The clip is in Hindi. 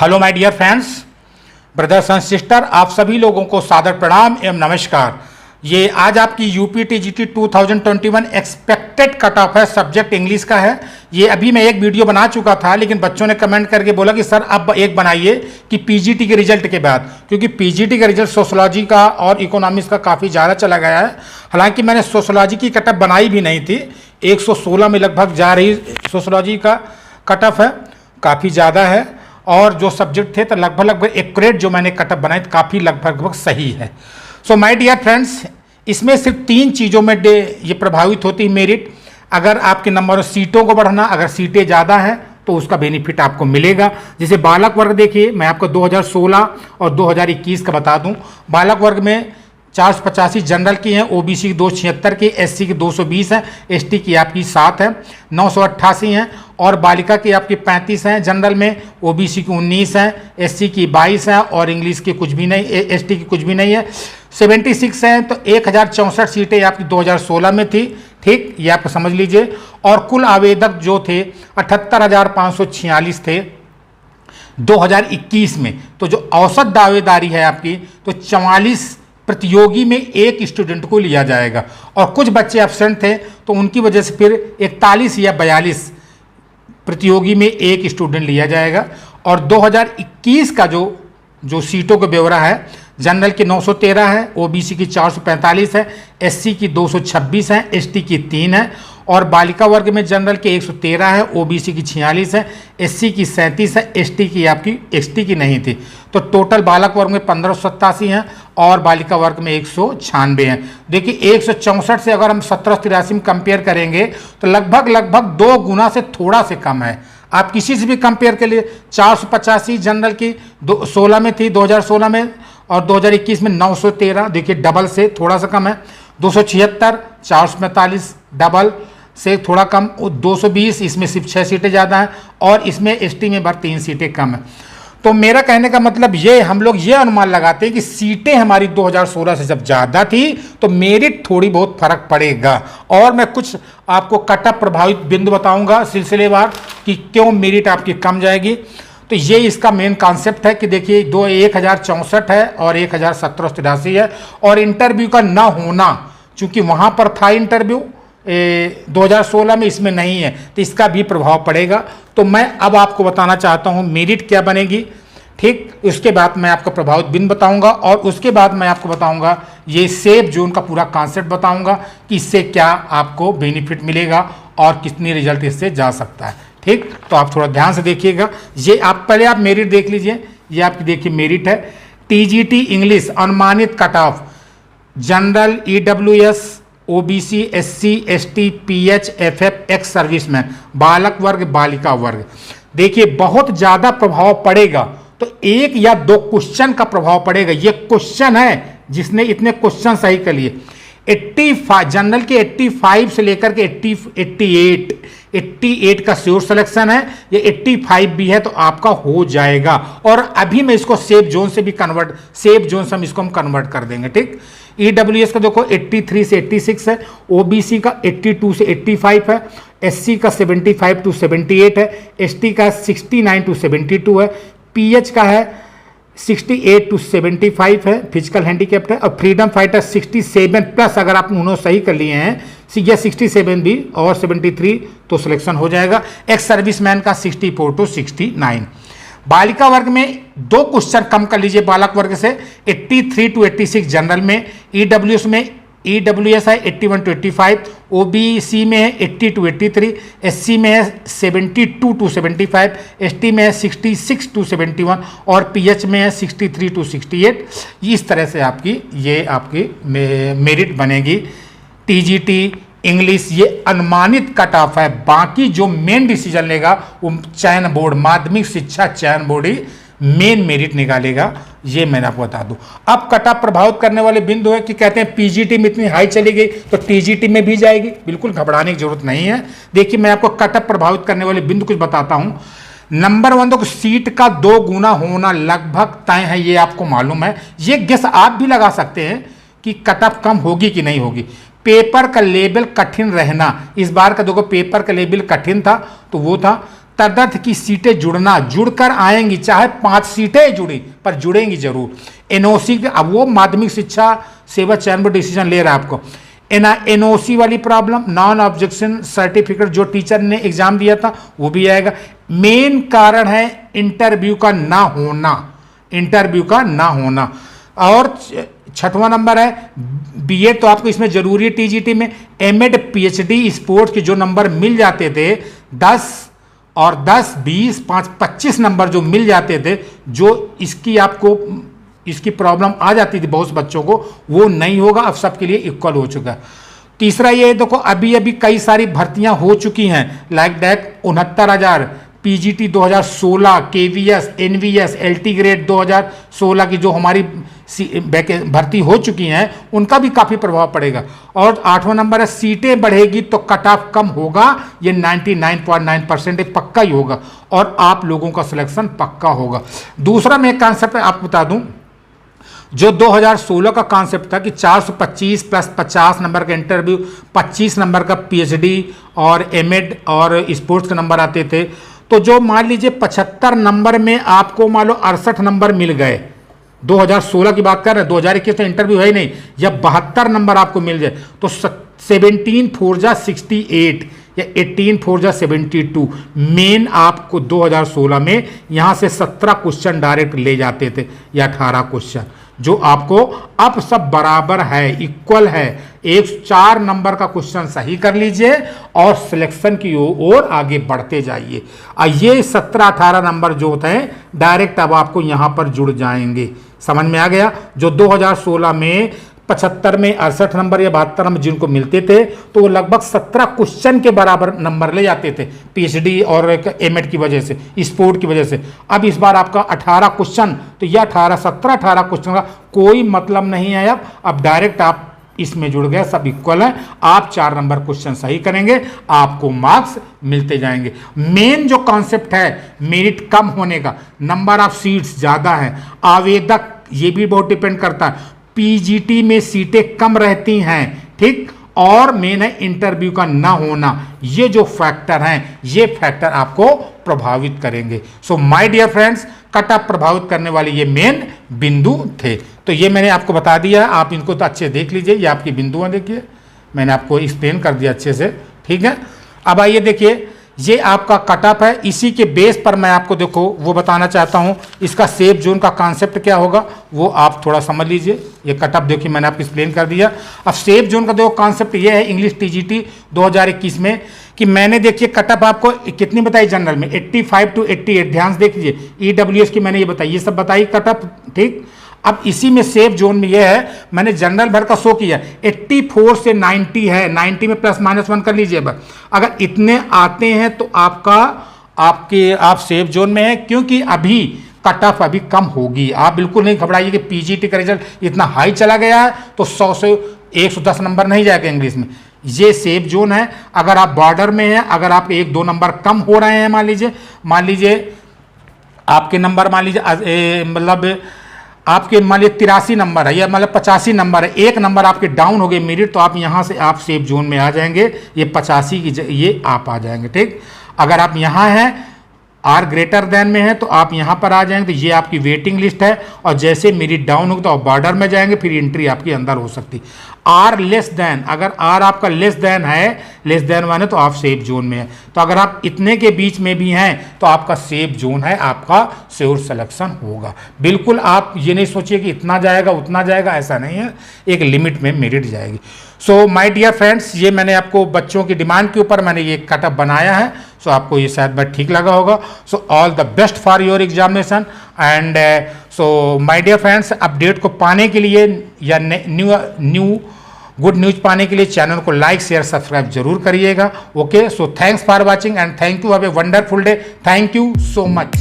Hello my dear friends, brothers and sister, आप सभी लोगों को सादर प्रणाम एवं नमस्कार। ये आज आपकी UP TGT 2021 expected cut off है, सब्जेक्ट इंग्लिश का है। ये अभी मैं एक वीडियो बना चुका था, लेकिन बच्चों ने कमेंट करके बोला कि सर अब एक बनाइए कि पीजीटी के रिजल्ट के बाद, क्योंकि पीजीटी का रिजल्ट सोशोलॉजी का और इकोनॉमिक्स का काफ़ी ज़्यादा चला गया है। हालांकि मैंने सोशोलॉजी की कट ऑफ बनाई भी नहीं थी, 116 में लगभग जा रही सोशोलॉजी का कट ऑफ है, काफ़ी ज़्यादा है। और जो सब्जेक्ट थे तो लगभग एक्यूरेट जो मैंने कट ऑफ बनाई काफ़ी लगभग सही है। सो माय डियर फ्रेंड्स, इसमें सिर्फ 3 चीज़ों में ये प्रभावित होती है मेरिट। अगर आपके नंबर सीटों को बढ़ना, अगर सीटें ज़्यादा हैं तो उसका बेनिफिट आपको मिलेगा। जैसे बालक वर्ग देखिए, मैं आपको 2016 और 2021 का बता दूं। बालक वर्ग में 485 जनरल की हैं, ओबीसी की 276 की, एससी की 220 हैं, एसटी की आपकी 7 है, 988 हैं, और बालिका की आपकी 35 हैं जनरल में, ओबीसी की 19 हैं, एससी की 22 हैं, और इंग्लिश की कुछ भी नहीं, एसटी की कुछ भी नहीं है। 76 हैं, तो 1064 सीटें आपकी 2016 में थी। ठीक, ये आप समझ लीजिए। और कुल आवेदक जो थे 78,546 थे 2021 में। तो जो औसत दावेदारी है आपकी, तो 44 प्रतियोगी में एक स्टूडेंट को लिया जाएगा, और कुछ बच्चे एब्सेंट थे तो उनकी वजह से फिर 41 या 42 प्रतियोगी में एक स्टूडेंट लिया जाएगा। और 2021 का जो सीटों का ब्यौरा है, जनरल की 913 है, ओबीसी की 445 है, एससी की 226 है, एसटी की 3 है, और बालिका वर्ग में जनरल के 113 है, ओबीसी की 46 है, एससी की 37 है, एसटी की नहीं थी। तो टोटल बालक वर्ग में 1587 हैं और बालिका वर्ग में 196 हैं। देखिए 164 से अगर हम 1783 में कंपेयर करेंगे तो लगभग 2 गुना से थोड़ा से कम है। आप किसी से भी कंपेयर के लिए 485 जनरल की 16 में थी 2016 में, और 2021 में 913, देखिए डबल से थोड़ा सा कम है। 276, 445 डबल से थोड़ा कम, 220 इसमें सिर्फ 6 सीटें ज़्यादा हैं, और इसमें एसटी में 3 सीटें कम है। तो मेरा कहने का मतलब ये, हम लोग ये अनुमान लगाते हैं कि सीटें हमारी 2016 से जब ज़्यादा थी तो मेरिट थोड़ी बहुत फर्क पड़ेगा। और मैं कुछ आपको कट ऑफ प्रभावित बिंदु बताऊंगा सिलसिलेवार कि क्यों मेरिट आपकी कम जाएगी। तो ये इसका मेन कॉन्सेप्ट है कि देखिए 1064 है और 1783 है, और इंटरव्यू का ना होना, चूंकि वहाँ पर था इंटरव्यू 2016 में, इसमें नहीं है, तो इसका भी प्रभाव पड़ेगा। तो मैं अब आपको बताना चाहता हूँ मेरिट क्या बनेगी। ठीक, उसके बाद मैं आपको प्रभावित बिंदु बताऊंगा, और उसके बाद मैं आपको बताऊंगा ये सेफ जोन का पूरा कॉन्सेप्ट बताऊंगा कि इससे क्या आपको बेनिफिट मिलेगा और कितनी रिजल्ट इससे जा सकता है। ठीक, तो आप थोड़ा ध्यान से देखिएगा। ये आप पहले आप मेरिट देख लीजिए, ये आपकी देखिए मेरिट है। टीजीटी इंग्लिश अनुमानित cut off, general, EWS, OBC, SC, ST, PH, FF, ex serviceman, बालक वर्ग, बालिका वर्ग। देखिए बहुत ज़्यादा प्रभाव पड़ेगा, तो 1 या 2 क्वेश्चन का प्रभाव पड़ेगा। ये क्वेश्चन है जिसने इतने क्वेश्चन सही कर लिए। 85 जनरल के 85 से लेकर के 88 का श्योर सिलेक्शन है, ये 85 भी है तो आपका हो जाएगा। और अभी मैं इसको सेफ जोन से भी सेफ जोन से हम इसको कन्वर्ट कर देंगे। ठीक, ईडब्ल्यूएस का देखो 83 से 86 है, ओबीसी का 82 से 85 है, एससी का 75 टू 78 है, एसटी का 69 टू 72 है, पीएच का है 68 टू 75 है, फिजिकल हैंडीकैप्ड है, और फ्रीडम फाइटर 67 प्लस, अगर आप उन्होंने सही कर लिए हैं या 67 भी और 73 तो सिलेक्शन हो जाएगा। एक्स सर्विसमैन का 64 टू 69। बालिका वर्ग में 2 क्वेश्चन कम कर लीजिए बालक वर्ग से, 83 टू 86 जनरल में, ईडब्ल्यूएस है 81 टू 85, ओबीसी में है 80 टू 83, एससी में है 72 टू 75, एसटी में है 66 टू 71, और पीएच में है 63 टू 68। इस तरह से आपकी मेरिट बनेगी। टीजीटी इंग्लिश ये अनुमानित कट ऑफ है, बाकी जो मेन डिसीजन लेगा वो चयन बोर्ड, माध्यमिक शिक्षा चयन बोर्ड ही मेन मेरिट निकालेगा। ये मैंने आपको बता दूं। अब कट ऑफ प्रभावित करने वाले बिंदु है कि कहते हैं पीजीटी में इतनी हाई चली गई तो टीजीटी में भी जाएगी। बिल्कुल घबराने की जरूरत नहीं है। देखिए मैं आपको कट ऑफ प्रभावित करने वाले बिंदु कुछ बताता हूं। नंबर 1 तो सीट का 2 गुना होना लगभग तय है, ये आपको मालूम है। ये गेस आप भी लगा सकते हैं कि कट ऑफ कम होगी कि नहीं होगी। पेपर का लेवल कठिन रहना, इस बार का देखो पेपर का लेवल कठिन था तो वो था तदर्थ की सीटें जुड़कर आएंगी, चाहे 5 सीटें जुड़ी पर जुड़ेंगी जरूर। एनओसी, अब वो माध्यमिक शिक्षा सेवा चयन बोर्ड डिसीजन ले रहा है आपको। एनओसी वाली प्रॉब्लम, नॉन ऑब्जेक्शन सर्टिफिकेट जो टीचर ने एग्जाम दिया था वो भी आएगा। मेन कारण है इंटरव्यू का ना होना, इंटरव्यू का ना होना। और 6वां नंबर है बीएड, तो आपको इसमें जरूरी है टीजीटी में। एमएड पीएचडी स्पोर्ट्स के जो नंबर मिल जाते थे 10 और 10 20 5 25 नंबर जो मिल जाते थे, जो इसकी आपको इसकी प्रॉब्लम आ जाती थी बहुत से बच्चों को, वो नहीं होगा, अब सबके लिए इक्वल हो चुका है। तीसरा ये देखो, अभी अभी कई सारी भर्तियां हो चुकी हैं, like that 69,000 PGT 2016, KVS, NVS, LT grade 2016 की जो हमारी भर्ती हो चुकी हैं उनका भी काफ़ी प्रभाव पड़ेगा। और 8वां नंबर है सीटें बढ़ेगी तो कट ऑफ कम होगा, ये 99.9% पक्का ही होगा और आप लोगों का सिलेक्शन पक्का होगा। दूसरा मैं कॉन्सेप्ट आपको बता दूं, जो 2016 का कॉन्सेप्ट था कि 425 प्लस 50 नंबर का इंटरव्यू, 25 नंबर का पीएचडी और एमएड और स्पोर्ट्स के नंबर आते थे, तो जो मान लीजिए 75 नंबर में आपको मान लो 68 नंबर मिल गए, 2016 की बात कर रहे हैं, 2021 तो इंटरव्यू है ही नहीं, या 72 नंबर आपको मिल जाए तो 17 4 जा 68 या 18 4 जा 72। मेन आपको 2016 में यहाँ से 17 क्वेश्चन डायरेक्ट ले जाते थे या 18 क्वेश्चन, जो आपको अब सब बराबर है, इक्वल है। 4 नंबर का क्वेश्चन सही कर लीजिए और सिलेक्शन की ओर आगे बढ़ते जाइए। ये 17-18 नंबर जो होते हैं डायरेक्ट अब आपको यहाँ पर जुड़ जाएंगे। समझ में आ गया? जो 2016 में 75 में 68 नंबर या 72 नंबर जिनको मिलते थे तो वो लगभग 17 क्वेश्चन के बराबर नंबर ले जाते थे पीएचडी और एमएड की वजह से, स्पोर्ट की वजह से। अब इस बार आपका 18 क्वेश्चन, तो यह 17-18 क्वेश्चन का कोई मतलब नहीं है। अब डायरेक्ट आप इसमें जुड़ गए, सब इक्वल है। आप 4 नंबर क्वेश्चन सही करेंगे, आपको मार्क्स मिलते जाएंगे। मेन जो कॉन्सेप्ट है मेरिट कम होने का, नंबर ऑफ सीट्स ज़्यादा है, आवेदक ये भी बहुत डिपेंड करता है। पीजीटी में सीटें कम रहती हैं, ठीक, और मेन है इंटरव्यू का ना होना। ये जो फैक्टर हैं, ये फैक्टर आपको प्रभावित करेंगे। So my dear friends, cut off प्रभावित करने वाले ये मेन बिंदु थे। तो ये मैंने आपको बता दिया, आप इनको तो अच्छे देख लीजिए। ये आपकी बिंदुआं देखिए, मैंने आपको एक्सप्लेन कर दिया अच्छे से, ठीक है। अब आइए देखिए, ये आपका कट ऑफ है, इसी के बेस पर मैं आपको देखो वो बताना चाहता हूँ। इसका सेफ जोन का कॉन्सेप्ट क्या होगा वो आप थोड़ा समझ लीजिए। ये कट ऑफ देखिए मैंने आपको एक्सप्लेन कर दिया। अब सेफ जोन का देखो कॉन्सेप्ट ये है इंग्लिश टीजीटी 2021 में कि मैंने देखिए कट ऑफ आपको कितनी बताई जनरल में, 85 to 88। ध्यान से देख लीजिए, ईडब्ल्यूएस की मैंने ये बताई, ये सब बताई कट ऑफ, ठीक। अब इसी में सेफ जोन में ये है, मैंने जनरल भर का शो किया, 84 से 90 है, 90 में +-1 कर लीजिए बस। अगर इतने आते हैं तो आप सेफ जोन में हैं, क्योंकि अभी कट ऑफ अभी कम होगी। आप बिल्कुल नहीं घबराइए कि पीजीटी का रिजल्ट इतना हाई चला गया है तो 100 से 110 नंबर नहीं जाएगा इंग्लिश में। ये सेफ जोन है। अगर आप बॉर्डर में हैं, अगर आप 1-2 नंबर कम हो रहे हैं, मान लीजिए आपके नंबर मतलब आपके मान लीजिए 83 नंबर है या मतलब 85 नंबर है, 1 नंबर आपके डाउन हो गए मेरिट, तो आप यहाँ से आप सेफ जोन में आ जाएंगे। ये 85 की ये आप आ जाएंगे, ठीक। अगर आप यहाँ हैं आर ग्रेटर देन में है तो आप यहाँ पर आ जाएंगे, तो ये आपकी वेटिंग लिस्ट है। और जैसे मेरिट डाउन होगी तो आप बॉर्डर में जाएंगे, फिर एंट्री आपकी अंदर हो सकती। आर लेस देन, अगर आर आपका लेस देन है, लेस देन 1 है तो आप सेफ जोन में है। तो अगर आप इतने के बीच में भी हैं तो आपका सेफ जोन है, आपका श्योर सिलेक्शन होगा। बिल्कुल आप ये नहीं सोचिए कि इतना जाएगा उतना जाएगा, ऐसा नहीं है, एक लिमिट में मेरिट जाएगी। सो माय डियर फ्रेंड्स, ये मैंने आपको बच्चों की डिमांड के ऊपर मैंने ये कट ऑफ बनाया है। सो आपको ये शायद बात ठीक लगा होगा। So all the best for your examination and so my dear friends, update को पाने के लिए या न्यू गुड न्यूज पाने के लिए चैनल को लाइक शेयर सब्सक्राइब जरूर करिएगा। Okay, so thanks for watching and thank you, have a wonderful day. Thank you so much.